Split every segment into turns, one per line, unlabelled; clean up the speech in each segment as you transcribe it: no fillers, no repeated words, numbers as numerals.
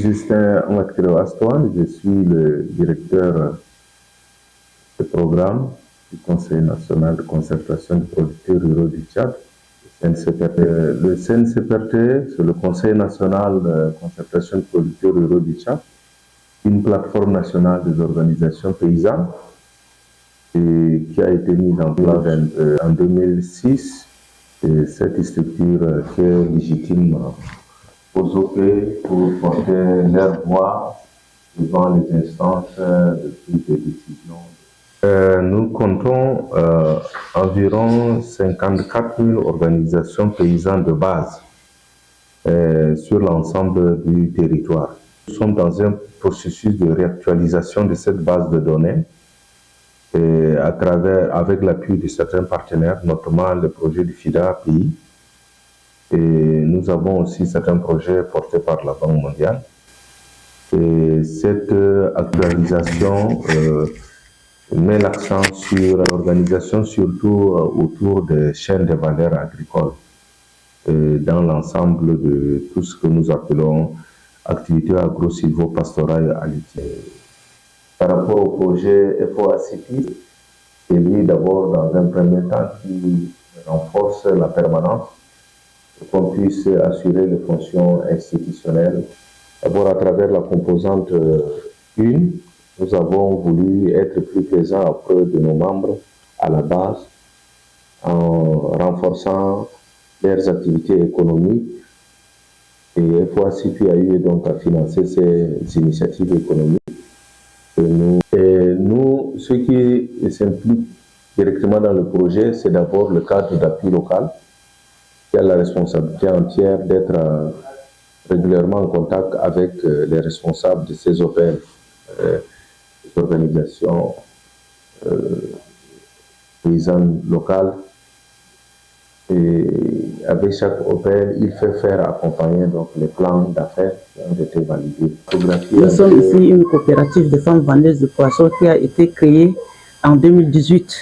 Justin Ouattara Astoine, je suis le directeur de programme du Conseil national de concertation des producteurs ruraux du Tchad. Le CNCPRT, c'est le Conseil national de concertation des producteurs ruraux du Tchad, une plateforme nationale des organisations paysannes et qui a été mise en place en 2006. Et cette structure qui est légitime aux OP pour porter leur voix devant les instances de prise de décision. Nous comptons environ 54 000 organisations paysannes de base sur l'ensemble du territoire. Nous sommes dans un processus de réactualisation de cette base de données et avec l'appui de certains partenaires, notamment le projet du FIDA pays. Et nous avons aussi certains projets portés par la Banque mondiale. Et cette actualisation met l'accent sur l'organisation, surtout autour des chaînes de valeur agricoles, dans l'ensemble de tout ce que nous appelons activités agro-silvo-pastorales à l'utile. Par rapport au projet FOACP, c'est lui d'abord dans un premier temps qui renforce la permanence pour qu'on puisse assurer les fonctions institutionnelles. D'abord à travers la composante 1, nous avons voulu être plus présents auprès de nos membres à la base en renforçant leurs activités économiques. Et FOACP a eu donc à financer ces initiatives économiques. Et nous, ce qui s'implique directement dans le projet, c'est d'abord le cadre d'appui local, qui a la responsabilité entière d'être régulièrement en contact avec les responsables de ces OPL, des organisations paysannes locales. Et avec chaque OPL, il fait faire accompagner donc, les plans d'affaires qui ont été validés.
Nous sommes ici une coopérative de femmes vendeuses de poissons qui a été créée en 2018.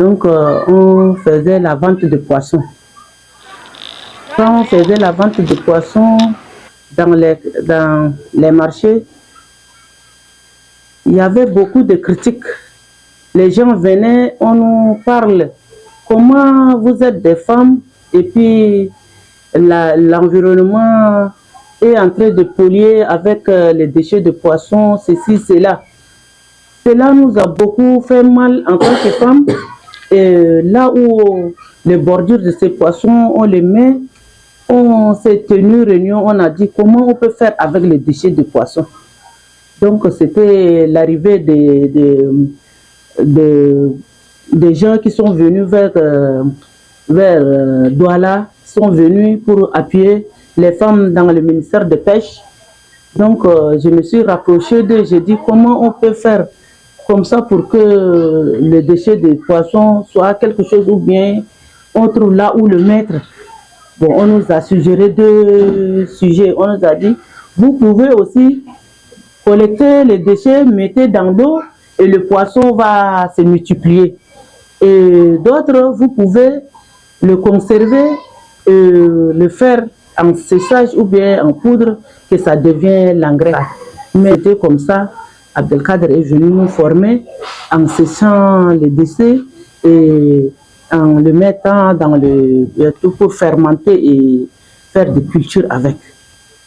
Donc, on faisait la vente de poissons. Quand on faisait la vente de poissons dans les marchés, il y avait beaucoup de critiques. Les gens venaient, on nous parle. Comment vous êtes des femmes et puis l'environnement est en train de polluer avec les déchets de poissons, ceci, cela. Cela nous a beaucoup fait mal en tant que femmes. Et là où les bordures de ces poissons, on les met, on s'est tenu réunion, on a dit comment on peut faire avec les déchets de poissons. Donc c'était l'arrivée des gens qui sont venus vers Douala, sont venus pour appuyer les femmes dans le ministère de Pêche. Donc je me suis rapprochée d'eux, j'ai dit comment on peut faire comme ça pour que le déchet de poisson soit quelque chose ou bien on trouve là où le mettre. Bon, on nous a suggéré 2 sujets. On nous a dit, vous pouvez aussi collecter les déchets, mettez dans l'eau et le poisson va se multiplier. Et d'autres, vous pouvez le conserver, le faire en séchage ou bien en poudre, que ça devient l'engrais. Mais c'était comme ça, Abdelkader est venu nous former en séchant les déchets et en le mettant dans le tout pour fermenter et faire des cultures avec.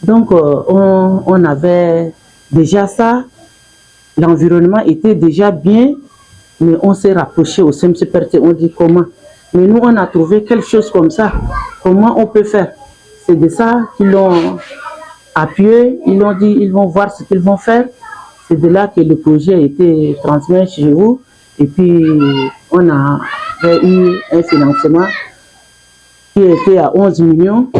Donc on avait déjà ça, l'environnement était déjà bien, mais on s'est rapproché au CMCPRT, on dit comment. Mais nous on a trouvé quelque chose comme ça, comment on peut faire. C'est de ça qu'ils l'ont appuyé, ils l'ont dit, ils vont voir ce qu'ils vont faire. C'est de là que le projet a été transmis chez vous et puis on a eu un financement qui était à 11 millions.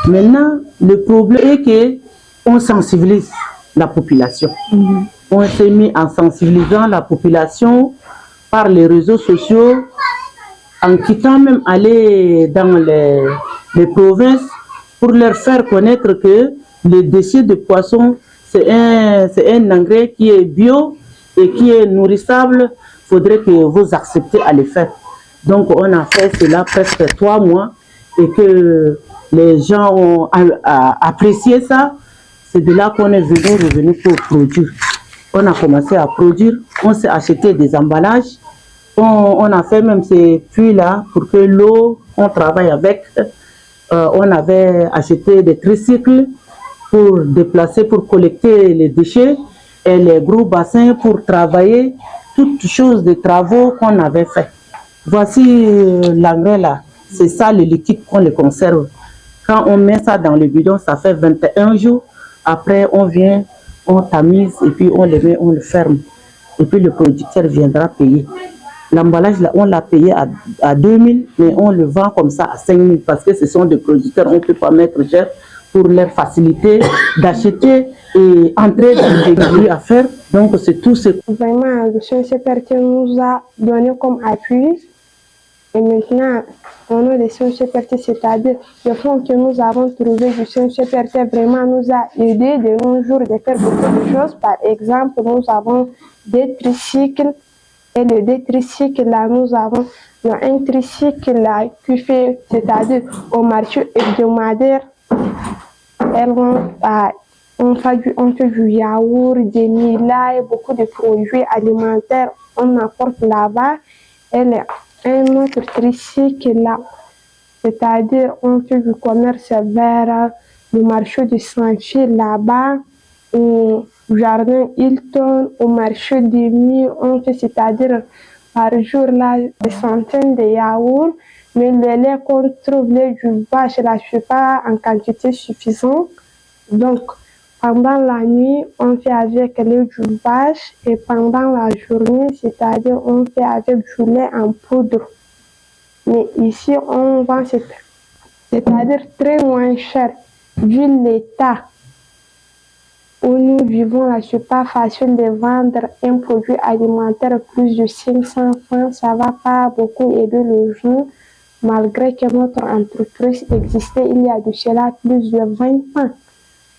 Maintenant, le problème est qu'on sensibilise la population. On s'est mis en sensibilisant la population par les réseaux sociaux, en quittant même aller dans les provinces pour leur faire connaître que les déchets de poissons, c'est un engrais qui est bio et qui est nourrissable. Il faudrait que vous acceptiez à le faire. Donc on a fait cela presque 3 mois et que les gens ont apprécié ça. c'est de là qu'on est revenu pour produire. On a commencé à produire, on s'est acheté des emballages, on a fait même ces puits-là pour que l'eau, on travaille avec. On avait acheté des tricycles pour déplacer, pour collecter les déchets et les gros bassins pour travailler, toutes choses de travaux qu'on avait fait. Voici l'engrais là, c'est ça le liquide qu'on le conserve. Quand on met ça dans le bidon, ça fait 21 jours. Après, on vient, on tamise et puis on le met, on le ferme. Et puis le producteur viendra payer. L'emballage, là, on l'a payé à 2000, mais on le vend comme ça à 5000 parce que ce sont des producteurs, on ne peut pas mettre cher pour leur faciliter d'acheter et entrer dans des produits à faire. Donc, c'est tout ce que...
Vraiment, le CNCPRT nous a donné comme appui. Et maintenant, au nom des CNCPRT, c'est-à-dire le fonds que nous avons trouvé du CNCPRT, vraiment nous a aidé de nos jours de faire beaucoup de choses. Par exemple, nous avons des tricycles. Et le deux tricycles, là, nous avons un tricycle là, qui fait, c'est-à-dire au marché hebdomadaire, on fait du yaourt, des milas et beaucoup de produits alimentaires. On apporte là-bas. Et un autre tricycle là, c'est-à-dire on fait du commerce vers le marché de Saint-Gilles là-bas, au jardin Hilton, au marché des Mis, on fait, c'est-à-dire par jour là, des centaines de yaourts, mais le lait qu'on trouve, lait du vache, là, je ne sais pas en quantité suffisante. Donc, pendant la nuit, on fait avec le lait du vache et pendant la journée, c'est-à-dire on fait avec du lait en poudre. Mais ici, on vend, c'est-à-dire très moins cher, vu l'état où nous vivons là, c'est pas facile de vendre un produit alimentaire plus de 500 francs, ça va pas beaucoup aider le gens, malgré que notre entreprise existait il y a de cela plus de 20 ans.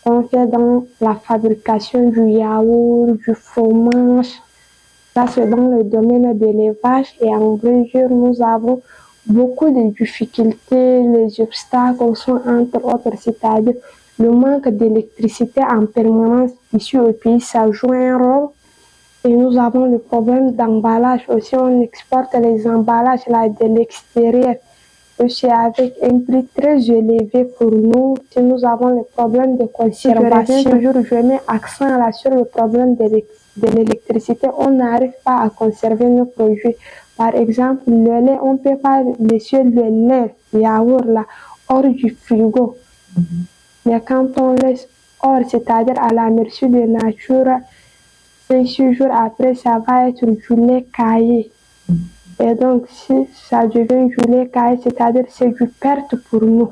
On fait dans la fabrication du yaourt, du fromage, ça c'est dans le domaine de l'élevage et en mesure nous avons beaucoup de difficultés, les obstacles sont entre autres, c'est-à-dire le manque d'électricité en permanence ici au pays, ça joue un rôle. Et nous avons le problème d'emballage aussi. On exporte les emballages là de l'extérieur. Et c'est avec un prix très élevé pour nous. Si nous avons le problème de conservation, je mets accent là sur le problème de l'électricité. On n'arrive pas à conserver nos produits. Par exemple, le lait, on ne peut pas laisser le lait, yaourt là, hors du frigo. Mais quand on laisse hors, c'est-à-dire à la merci de la nature, 5-6 jours après, ça va être du lait caillé. Et donc, si ça devient du lait caillé, c'est-à-dire c'est du perte pour nous.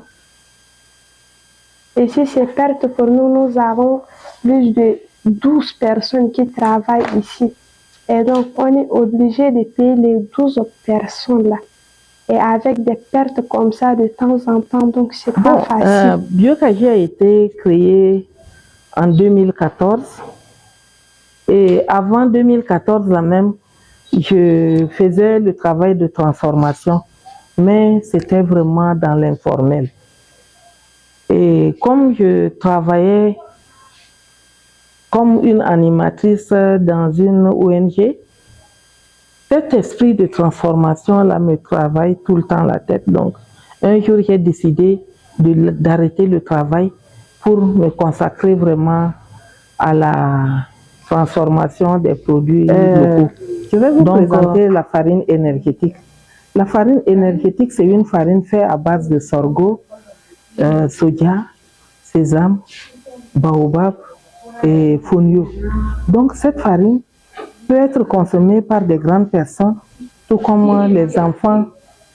Et si c'est perte pour nous, nous avons plus de 12 personnes qui travaillent ici. Et donc, on est obligé de payer les 12 personnes là. Et avec des pertes comme ça de temps en temps, donc c'est pas facile.
BioKG a été créé en 2014 et avant 2014 là même, je faisais le travail de transformation, mais c'était vraiment dans l'informel. Et comme je travaillais comme une animatrice dans une ONG, cet esprit de transformation-là me travaille tout le temps la tête. Donc, un jour, j'ai décidé d'arrêter le travail pour me consacrer vraiment à la transformation des produits locaux. Je vais vous présenter la farine énergétique. La farine énergétique, c'est une farine faite à base de sorgho, soja, sésame, baobab et fonio. Donc, cette farine peut être consommée par des grandes personnes, tout comme les enfants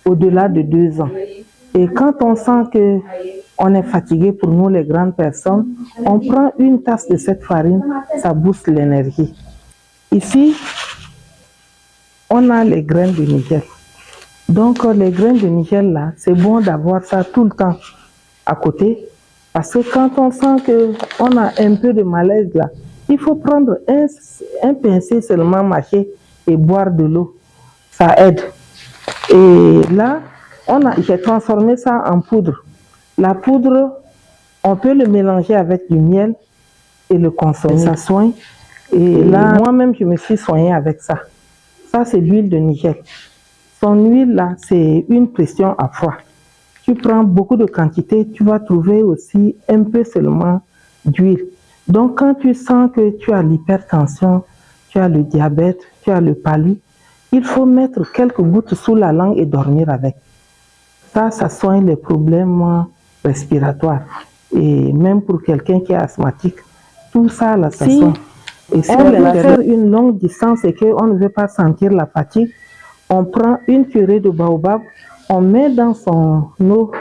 au-delà de 2 ans. Et quand on sent qu'on est fatigué, pour nous les grandes personnes, on prend une tasse de cette farine, ça booste l'énergie. Ici, on a les graines de Nigel. Donc les graines de Nigel là, c'est bon d'avoir ça tout le temps à côté, parce que quand on sent qu'on a un peu de malaise là, il faut prendre un pincé seulement mâché et boire de l'eau. Ça aide. Et là, j'ai transformé ça en poudre. La poudre, on peut le mélanger avec du miel et le consommer. Ça soigne. Et là, moi-même, je me suis soignée avec ça. Ça, c'est l'huile de Nigel. Son huile, là, c'est une pression à froid. Tu prends beaucoup de quantité, tu vas trouver aussi un peu seulement d'huile. Donc, quand tu sens que tu as l'hypertension, tu as le diabète, tu as le palu, il faut mettre quelques gouttes sous la langue et dormir avec. Ça soigne les problèmes respiratoires. Et même pour quelqu'un qui est asthmatique, tout ça, là, ça soigne. Et si on va faire une longue distance et qu'on ne veut pas sentir la fatigue, on prend une purée de baobab, on met dans son eau,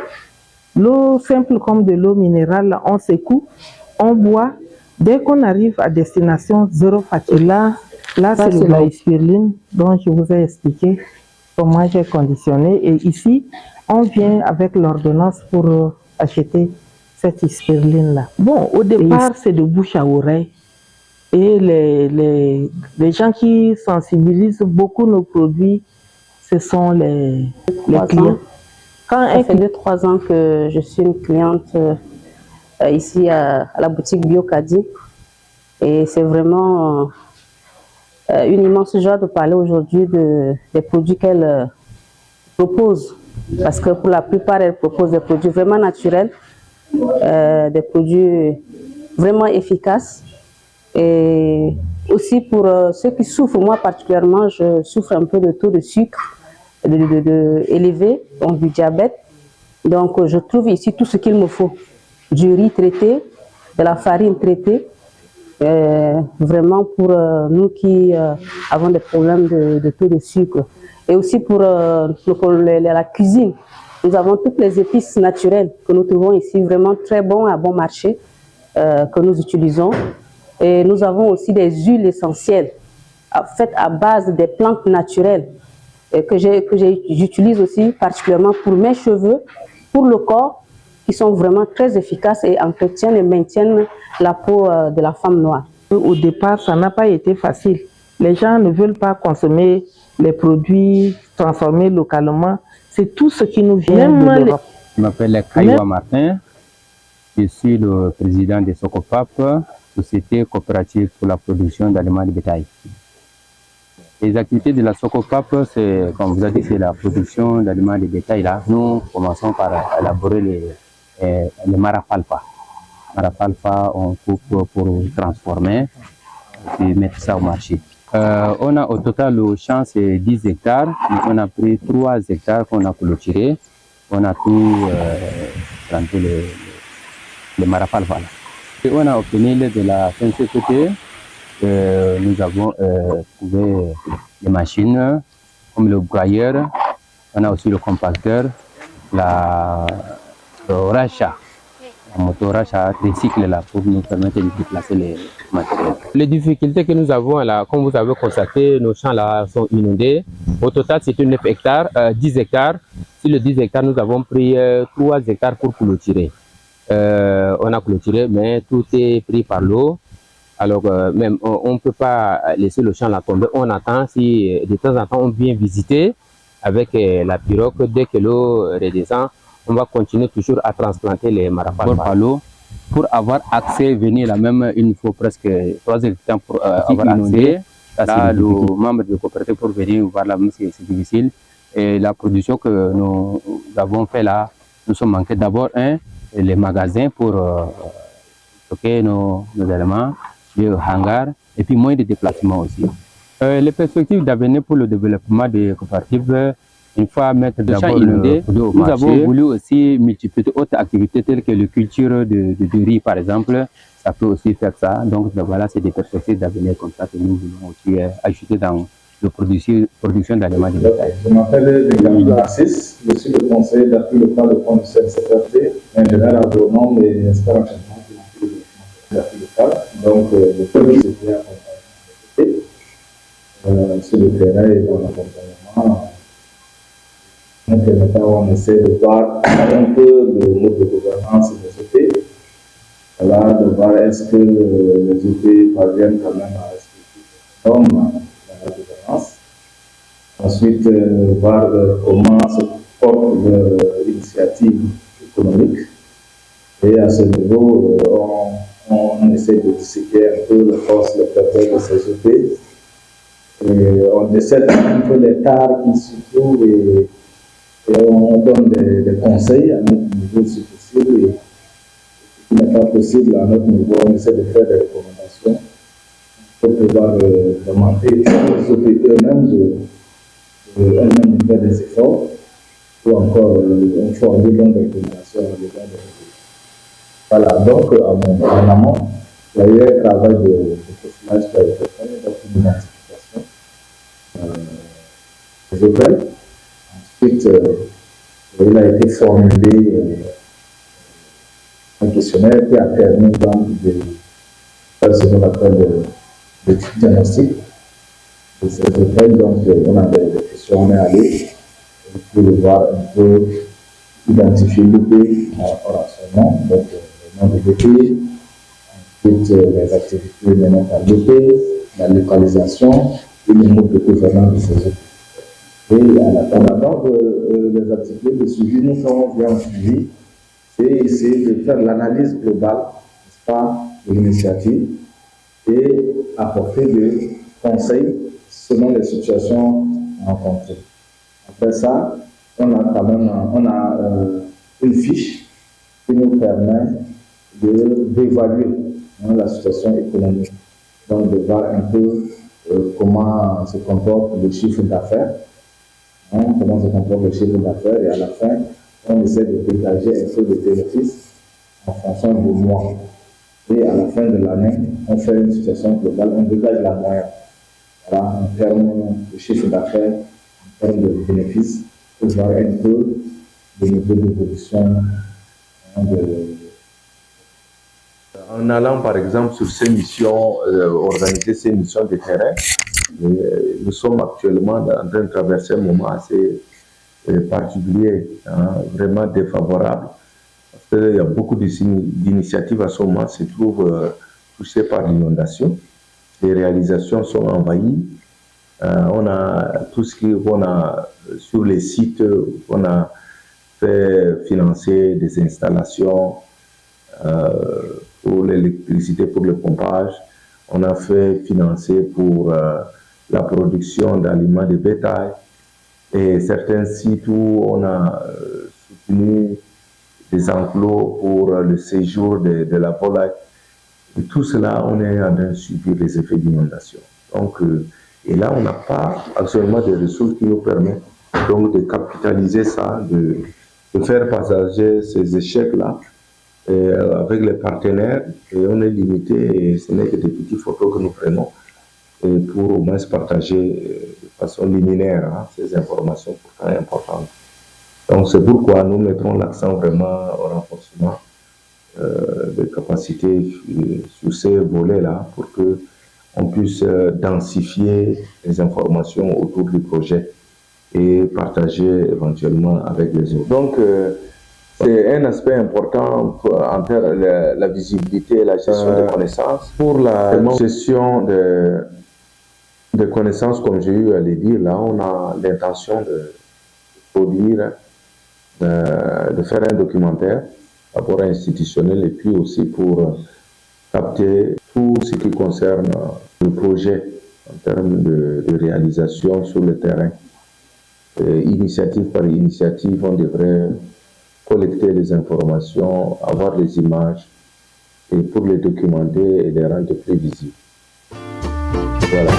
l'eau simple comme de l'eau minérale, on secoue, on boit. Dès qu'on arrive à destination, zéro fatigue. Là c'est la spiruline dont je vous ai expliqué comment j'ai conditionné. Et ici, on vient avec l'ordonnance pour acheter cette spiruline-là. Bon, au départ, c'est de bouche à oreille. Et les gens qui sensibilisent beaucoup nos produits, ce sont les clients.
Ça fait 2-3 ans que je suis une cliente ici à la boutique Biocadi. Et c'est vraiment une immense joie de parler aujourd'hui des produits qu'elle propose. Parce que pour la plupart, elle propose des produits vraiment naturels, des produits vraiment efficaces. Et aussi pour ceux qui souffrent, moi particulièrement, je souffre un peu de taux de sucre élevé, donc du diabète. Donc je trouve ici tout ce qu'il me faut. Du riz traité, de la farine traitée, vraiment pour nous qui avons des problèmes de taux de sucre. Et aussi pour la cuisine. Nous avons toutes les épices naturelles que nous trouvons ici, vraiment très bons, à bon marché, que nous utilisons. Et nous avons aussi des huiles essentielles faites à base des plantes naturelles que j'utilise aussi particulièrement pour mes cheveux, pour le corps, qui sont vraiment très efficaces et entretiennent et maintiennent la peau de la femme noire.
Au départ, ça n'a pas été facile. Les gens ne veulent pas consommer les produits transformés localement. C'est tout ce qui nous vient de l'Europe.
Je m'appelle Kaiwa Martin. Je suis le président de Socopap, Société coopérative pour la production d'aliments de bétail. Les activités de la Socopap, c'est, comme vous avez dit, c'est la production d'aliments de bétail. Là, nous commençons par élaborer les marapalpa. Marapalpa, on coupe pour transformer et mettre ça au marché. On a au total le champ, c'est 10 hectares. On a pris 3 hectares qu'on a clôturé. On a tout planté les marapalpa. Et on a obtenu de la FNCPT. Nous avons trouvé les machines comme le broyeur, on a aussi le compacteur, le rachat, la moto rachat tricycle là pour nous permettre de déplacer les matériels.
Les difficultés que nous avons là, comme vous avez constaté, nos champs là sont inondés. Au total, c'est 9 hectares, 10 hectares. Sur les 10 hectares, nous avons pris 3 hectares pour clôturer. On a clôturé, mais tout est pris par l'eau. Alors, même, on ne peut pas laisser le champ là tomber. On attend, si de temps en temps on vient visiter avec la pirogue, dès que l'eau redescend, on va continuer toujours à transplanter les marapalpa
par l'eau. Pour avoir accès, venir là même, il nous faut presque 3 hectares pour avoir accès. Là, le membre de la coopérative pour venir voir là, c'est difficile. Et la production que nous avons fait là, nous sommes manqués d'abord les magasins pour stocker nos éléments. Le hangar et puis moins de déplacements aussi. Les perspectives d'avenir pour le développement des coopératives, une fois mettre d'abord inondé, nous avons voulu aussi multiplier d'autres activités telles que la culture de riz par exemple, ça peut aussi faire ça. Donc voilà, c'est des perspectives d'avenir comme ça que nous voulons aussi ajouter dans la production d'aliments de bétail.
Je m'appelle Benjamin Assis, je suis le conseiller d'appui local de fournisseur CPRD, ingénieur agronome et expert en changement climatique d'appui local. Donc, le premier c'était accompagnement sur le terrain et dans l'accompagnement. Donc, on essaie de voir un peu le mode de gouvernance des OP. Là, de voir est-ce que les OP parviennent quand même à respecter les normes dans la gouvernance. Ensuite, voir comment se porte l'initiative économique. Et à ce niveau,
on essaie de disséquer un peu les forces, les faiblesses de ces OP. On décèle un peu les tares qui se trouvent et on donne des conseils à notre niveau si possible. Et ce qui n'est pas possible à notre niveau, on essaie de faire des recommandations pour pouvoir demander aux OP eux-mêmes de faire des efforts ou encore on forme donc des recommandations à l'égard des OP. Voilà, donc en amont, il y a eu un travail de profilage qui a été fait, donc une identification des hôtels. Ensuite, il a été formulé un questionnaire qui a permis donc de faire ce qu'on appelle le diagnostic de ces hôtels. Donc, on a des questions, on est allé pour voir un peu, identifier l'OP par rapport à son nom, donc le nom de l'OP, ensuite les activités menées par l'OP, la localisation et le mode de gouvernance de ces OP. Et à l'attendant des activités de suivi, nous sommes bien suivis, c'est essayer de faire l'analyse globale, n'est-ce pas, de l'initiative et apporter des conseils selon les situations rencontrées. Après ça, on a quand même une fiche qui nous permet d'évaluer la situation économique. Donc, de voir un peu comment se comporte le chiffre d'affaires, comment se comporte le chiffre d'affaires, et à la fin, on essaie de dégager un peu de bénéfices en fonction du mois. Et à la fin de l'année, on fait une situation globale, on dégage la moyenne. Voilà, en termes de chiffre d'affaires, en termes de bénéfices, pour voir un peu le niveau d'évolution
En allant par exemple sur ces missions, organiser ces missions de terrain, nous sommes actuellement en train de traverser un moment assez particulier, vraiment défavorable, parce qu'il y a beaucoup d'initiatives à ce moment qui se trouvent touchées par l'inondation. Les réalisations sont envahies. On a tout ce qu'on a sur les sites, on a fait financer des installations pour l'électricité, pour le pompage. On a fait financer pour la production d'aliments de bétail. Et certains sites où on a soutenu des enclos pour le séjour de la volaille. Et tout cela, on est en train de subir les effets d'inondation. Donc, et là, on n'a pas actuellement des ressources qui nous permettent donc de capitaliser ça, de faire passager ces échecs-là avec les partenaires. Et on est limité, et ce n'est que des petites photos que nous prenons pour au moins partager de façon liminaire ces informations pourtant importantes. Donc, c'est pourquoi nous mettrons l'accent vraiment au renforcement des capacités sur ces volets-là pour qu'on puisse densifier les informations autour du projet et partager éventuellement avec les autres. Donc, c'est un aspect important en termes de la visibilité et la gestion des connaissances. Pour la gestion des connaissances, comme j'ai eu à le dire, là, on a l'intention de produire, de faire un documentaire, d'abord institutionnel, et puis aussi pour capter tout ce qui concerne le projet en termes de réalisation sur le terrain. Initiative par initiative, on devrait collecter les informations, avoir les images, et pour les documenter et les rendre plus visibles. Voilà.